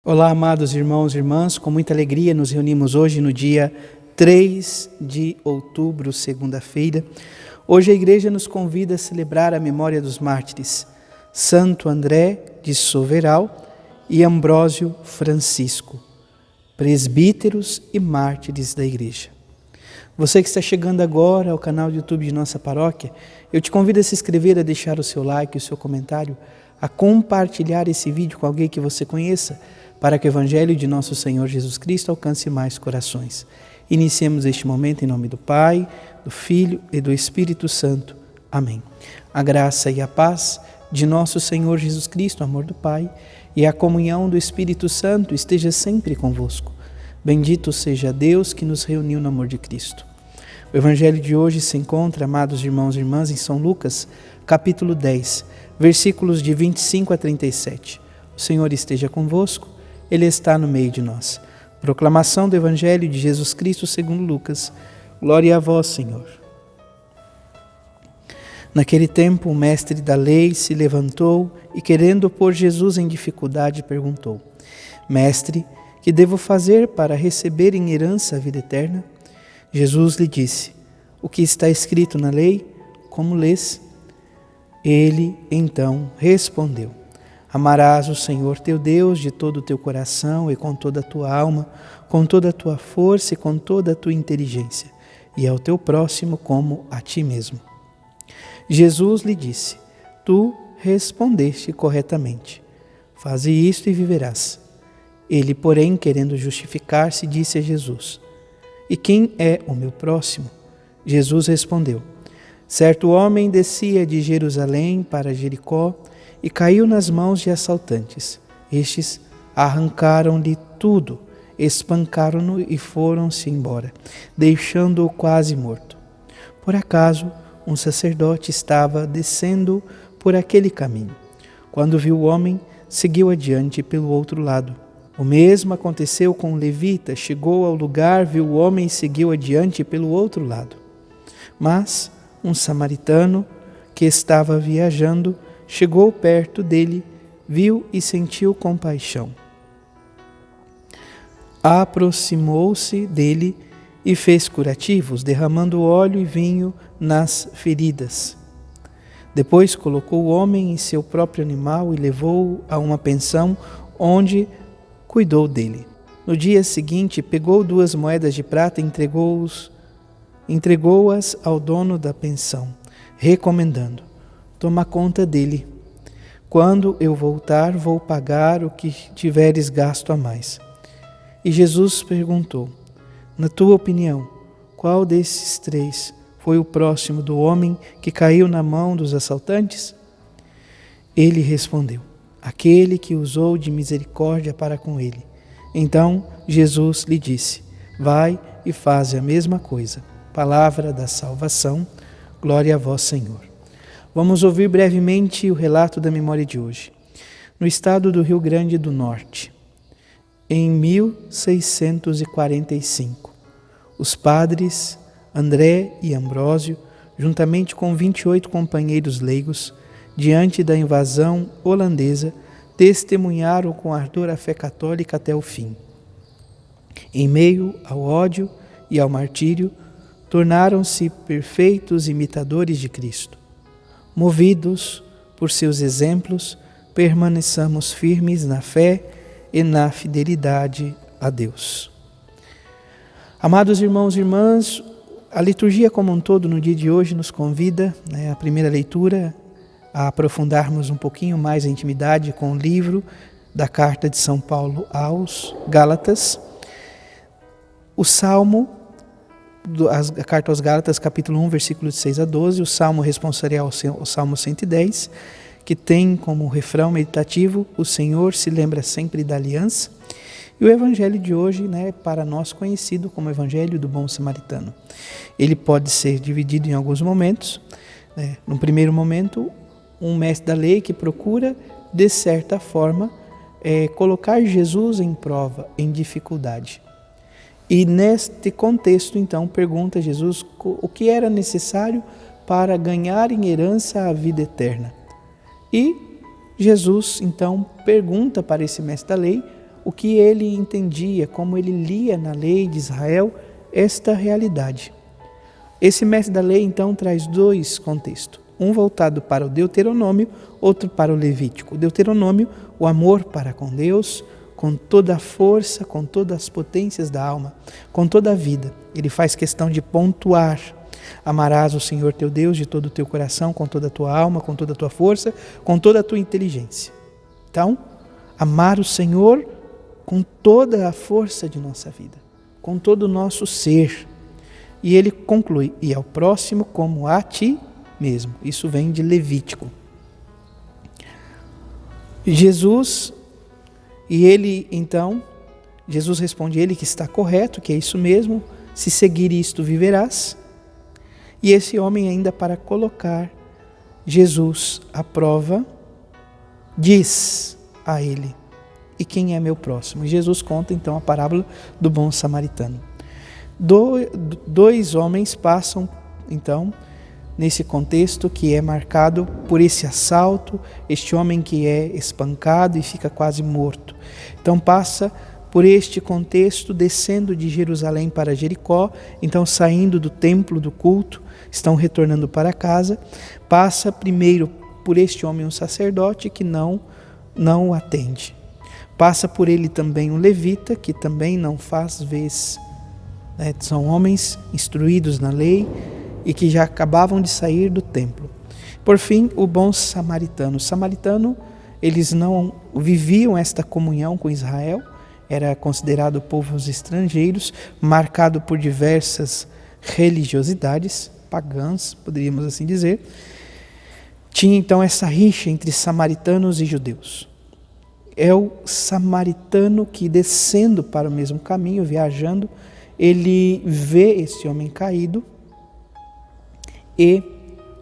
Olá, amados irmãos e irmãs, com muita alegria nos reunimos hoje no dia 3 de outubro, segunda-feira. Hoje a igreja nos convida a celebrar a memória dos mártires Santo André de Soveral e Ambrósio Francisco, presbíteros e mártires da igreja. Você que está chegando agora ao canal do YouTube de nossa paróquia, eu te convido a se inscrever, a deixar o seu like, o seu comentário, a compartilhar esse vídeo com alguém que você conheça, para que o Evangelho de nosso Senhor Jesus Cristo alcance mais corações. Iniciemos este momento em nome do Pai, do Filho e do Espírito Santo. Amém. A graça e a paz de nosso Senhor Jesus Cristo, o amor do Pai e a comunhão do Espírito Santo esteja sempre convosco. Bendito seja Deus que nos reuniu no amor de Cristo. O Evangelho de hoje se encontra, amados irmãos e irmãs, em São Lucas, capítulo 10, versículos de 25 a 37. O Senhor esteja convosco. Ele está no meio de nós. Proclamação do Evangelho de Jesus Cristo segundo Lucas. Glória a vós, Senhor. Naquele tempo, o mestre da lei se levantou e, querendo pôr Jesus em dificuldade, perguntou: Mestre, que devo fazer para receber em herança a vida eterna? Jesus lhe disse: O que está escrito na lei? Como lês? Ele, então, respondeu: Amarás o Senhor teu Deus de todo o teu coração e com toda a tua alma, com toda a tua força e com toda a tua inteligência, e ao teu próximo como a ti mesmo. Jesus lhe disse: Tu respondeste corretamente. Faze isto e viverás. Ele, porém, querendo justificar-se, disse a Jesus: E quem é o meu próximo? Jesus respondeu: Certo homem descia de Jerusalém para Jericó e caiu nas mãos de assaltantes. Estes arrancaram-lhe tudo, espancaram-no e foram-se embora, deixando-o quase morto. Por acaso, um sacerdote estava descendo por aquele caminho. Quando viu o homem, seguiu adiante pelo outro lado. O mesmo aconteceu com o levita. Chegou ao lugar, viu o homem e seguiu adiante pelo outro lado. Mas um samaritano que estava viajando chegou perto dele, viu e sentiu compaixão. Aproximou-se dele e fez curativos, derramando óleo e vinho nas feridas. Depois colocou o homem em seu próprio animal e levou-o a uma pensão onde cuidou dele. No dia seguinte, pegou 2 moedas de prata e entregou-as ao dono da pensão, recomendando: Toma conta dele. Quando eu voltar, vou pagar o que tiveres gasto a mais. E Jesus perguntou: Na tua opinião, qual desses 3 foi o próximo do homem que caiu na mão dos assaltantes? Ele respondeu: Aquele que usou de misericórdia para com ele. Então Jesus lhe disse: Vai e faze a mesma coisa. Palavra da salvação. Glória a vós, Senhor. Vamos ouvir brevemente o relato da memória de hoje. No estado do Rio Grande do Norte, em 1645, os padres André e Ambrósio, juntamente com 28 companheiros leigos, diante da invasão holandesa, testemunharam com ardor a fé católica até o fim. Em meio ao ódio e ao martírio, tornaram-se perfeitos imitadores de Cristo. Movidos por seus exemplos, permaneçamos firmes na fé e na fidelidade a Deus. Amados irmãos e irmãs, a liturgia como um todo no dia de hoje nos convida, a primeira leitura, a aprofundarmos um pouquinho mais a intimidade com o livro da carta de São Paulo aos Gálatas, o Salmo, a carta aos Gálatas, capítulo 1, versículos de 6 a 12, o Salmo responsorial, o Salmo 110, que tem como refrão meditativo: O Senhor se lembra sempre da aliança. E o Evangelho de hoje, para nós conhecido como Evangelho do Bom Samaritano. Ele pode ser dividido em alguns momentos. No primeiro momento, um mestre da lei que procura, de certa forma, colocar Jesus em prova, em dificuldade. E neste contexto, então, pergunta a Jesus o que era necessário para ganhar em herança a vida eterna. E Jesus, então, pergunta para esse mestre da lei o que ele entendia, como ele lia na lei de Israel esta realidade. Esse mestre da lei, então, traz dois contextos. Um voltado para o Deuteronômio, outro para o Levítico. O Deuteronômio, o amor para com Deus, com toda a força, com todas as potências da alma, com toda a vida. Ele faz questão de pontuar: amarás o Senhor teu Deus de todo o teu coração, com toda a tua alma, com toda a tua força, com toda a tua inteligência. Então, amar o Senhor com toda a força de nossa vida, com todo o nosso ser. E ele conclui: e ao próximo como a ti mesmo. Isso vem de Levítico. Jesus responde: ele que está correto, que é isso mesmo, se seguir isto viverás. E esse homem, ainda para colocar Jesus à prova, diz a ele: e quem é meu próximo? E Jesus conta então a parábola do bom samaritano. Dois homens passam então nesse contexto que é marcado por esse assalto, este homem que é espancado e fica quase morto. Então passa por este contexto, descendo de Jerusalém para Jericó, então saindo do templo do culto, estão retornando para casa. Passa primeiro por este homem, um sacerdote, que não o atende. Passa por ele também um levita, que também não faz vez. São homens instruídos na lei e que já acabavam de sair do templo. Por fim, o bom samaritano. O samaritano, eles não viviam esta comunhão com Israel, era considerado povos estrangeiros, marcado por diversas religiosidades pagãs, poderíamos assim dizer. Tinha então essa rixa entre samaritanos e judeus. É o samaritano que, descendo para o mesmo caminho, viajando, ele vê esse homem caído e,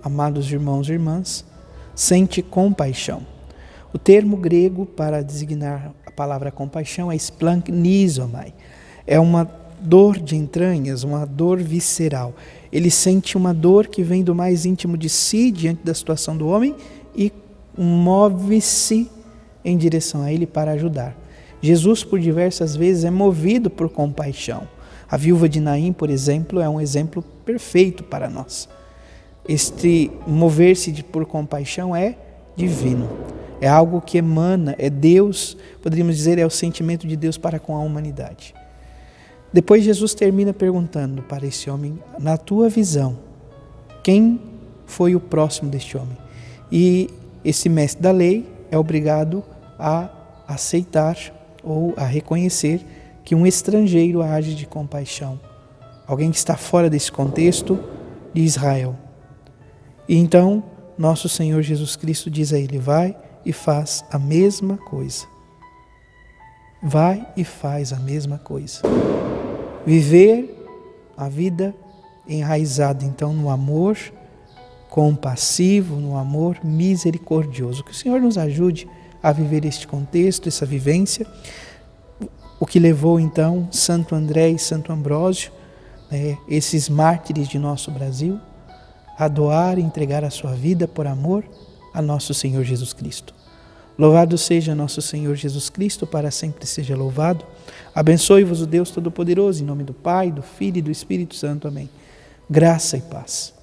amados irmãos e irmãs, sente compaixão. O termo grego para designar a palavra compaixão é splanchnizomai. É uma dor de entranhas, uma dor visceral. Ele sente uma dor que vem do mais íntimo de si, diante da situação do homem, e move-se em direção a ele para ajudar. Jesus, por diversas vezes, é movido por compaixão. A viúva de Naim, por exemplo, é um exemplo perfeito para nós. Este mover-se por compaixão é divino. É algo que emana, é Deus, poderíamos dizer, é o sentimento de Deus para com a humanidade. Depois Jesus termina perguntando para esse homem: na tua visão, quem foi o próximo deste homem? E esse mestre da lei é obrigado a aceitar ou a reconhecer que um estrangeiro age de compaixão, alguém que está fora desse contexto de Israel. E então, nosso Senhor Jesus Cristo diz a ele: vai e faz a mesma coisa. Vai e faz a mesma coisa. Viver a vida enraizada então no amor compassivo, no amor misericordioso. Que o Senhor nos ajude a viver este contexto, essa vivência. O que levou então Santo André e Santo Ambrósio, esses mártires de nosso Brasil, a doar e entregar a sua vida por amor a nosso Senhor Jesus Cristo. Louvado seja nosso Senhor Jesus Cristo, para sempre seja louvado. Abençoe-vos o Deus Todo-Poderoso, em nome do Pai, do Filho e do Espírito Santo. Amém. Graça e paz.